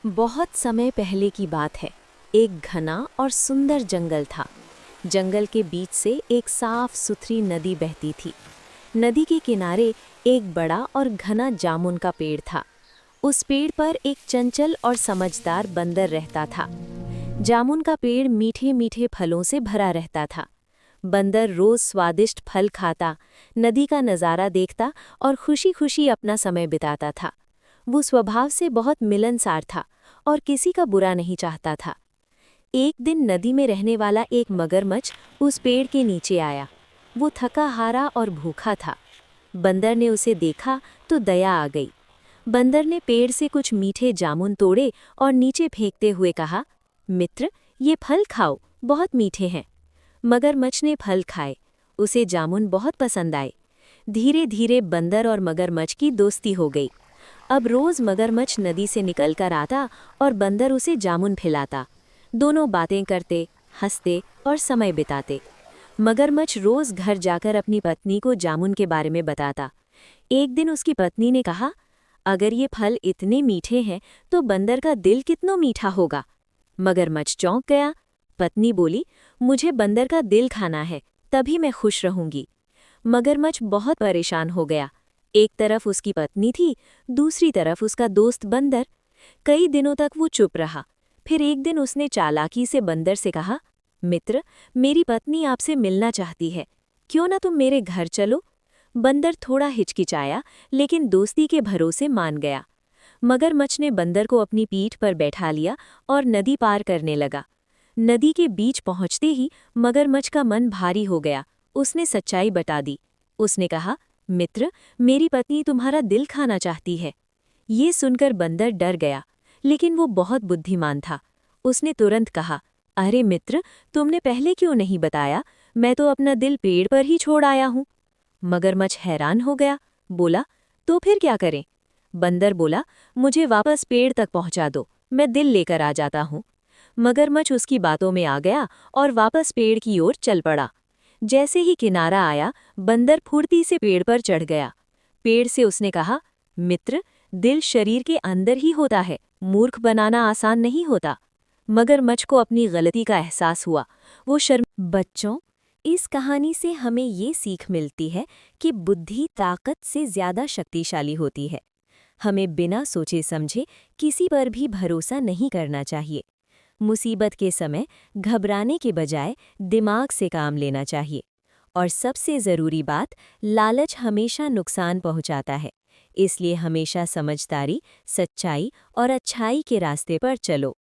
बहुत समय पहले की बात है। एक घना और सुंदर जंगल था। जंगल के बीच से एक साफ सुथरी नदी बहती थी। नदी के किनारे एक बड़ा और घना जामुन का पेड़ था। उस पेड़ पर एक चंचल और समझदार बंदर रहता था। जामुन का पेड़ मीठे मीठे फलों से भरा रहता था। बंदर रोज स्वादिष्ट फल खाता, नदी का नज़ारा देखता और खुशी खुशी अपना समय बिताता था। वो स्वभाव से बहुत मिलनसार था और किसी का बुरा नहीं चाहता था। एक दिन नदी में रहने वाला एक मगरमच्छ उस पेड़ के नीचे आया। वो थका हारा और भूखा था। बंदर ने उसे देखा तो दया आ गई। बंदर ने पेड़ से कुछ मीठे जामुन तोड़े और नीचे फेंकते हुए कहा, मित्र, ये फल खाओ, बहुत मीठे हैं। मगरमच्छ ने फल खाए। उसे जामुन बहुत पसंद आए। धीरे धीरे बंदर और मगरमच्छ की दोस्ती हो गई। अब रोज मगरमच्छ नदी से निकलकर आता और बंदर उसे जामुन खिलाता। दोनों बातें करते, हंसते और समय बिताते। मगरमच्छ रोज घर जाकर अपनी पत्नी को जामुन के बारे में बताता। एक दिन उसकी पत्नी ने कहा, अगर ये फल इतने मीठे हैं तो बंदर का दिल कितना मीठा होगा। मगरमच्छ चौंक गया। पत्नी बोली, मुझे बंदर का दिल खाना है, तभी मैं खुश रहूंगी। मगरमच्छ बहुत परेशान हो गया। एक तरफ उसकी पत्नी थी, दूसरी तरफ उसका दोस्त बंदर। कई दिनों तक वो चुप रहा। फिर एक दिन उसने चालाकी से बंदर से कहा, मित्र, मेरी पत्नी आपसे मिलना चाहती है, क्यों ना तुम मेरे घर चलो। बंदर थोड़ा हिचकिचाया, लेकिन दोस्ती के भरोसे मान गया। मगरमच्छ ने बंदर को अपनी पीठ पर बैठा लिया और नदी पार करने लगा। नदी के बीच पहुंचते ही मगरमच्छ का मन भारी हो गया। उसने सच्चाई बता दी। उसने कहा, मित्र, मेरी पत्नी तुम्हारा दिल खाना चाहती है। ये सुनकर बंदर डर गया, लेकिन वो बहुत बुद्धिमान था। उसने तुरंत कहा, अरे मित्र, तुमने पहले क्यों नहीं बताया? मैं तो अपना दिल पेड़ पर ही छोड़ आया हूँ। मगरमच्छ हैरान हो गया। बोला, तो फिर क्या करें? बंदर बोला, मुझे वापस पेड़ तक पहुंचा दो, मैं दिल लेकर आ जाता हूँ। मगरमच्छ उसकी बातों में आ गया और वापस पेड़ की ओर चल पड़ा। जैसे ही किनारा आया, बंदर फुर्ती से पेड़ पर चढ़ गया। पेड़ से उसने कहा, मित्र, दिल शरीर के अंदर ही होता है, मूर्ख बनाना आसान नहीं होता। मगरमच्छ को अपनी गलती का एहसास हुआ। वो शर्म बच्चों, इस कहानी से हमें ये सीख मिलती है कि बुद्धि ताकत से ज्यादा शक्तिशाली होती है। हमें बिना सोचे समझे किसी पर भी भरोसा नहीं करना चाहिए। मुसीबत के समय घबराने के बजाय दिमाग से काम लेना चाहिए। और सबसे ज़रूरी बात, लालच हमेशा नुकसान पहुंचाता है। इसलिए हमेशा समझदारी, सच्चाई और अच्छाई के रास्ते पर चलो।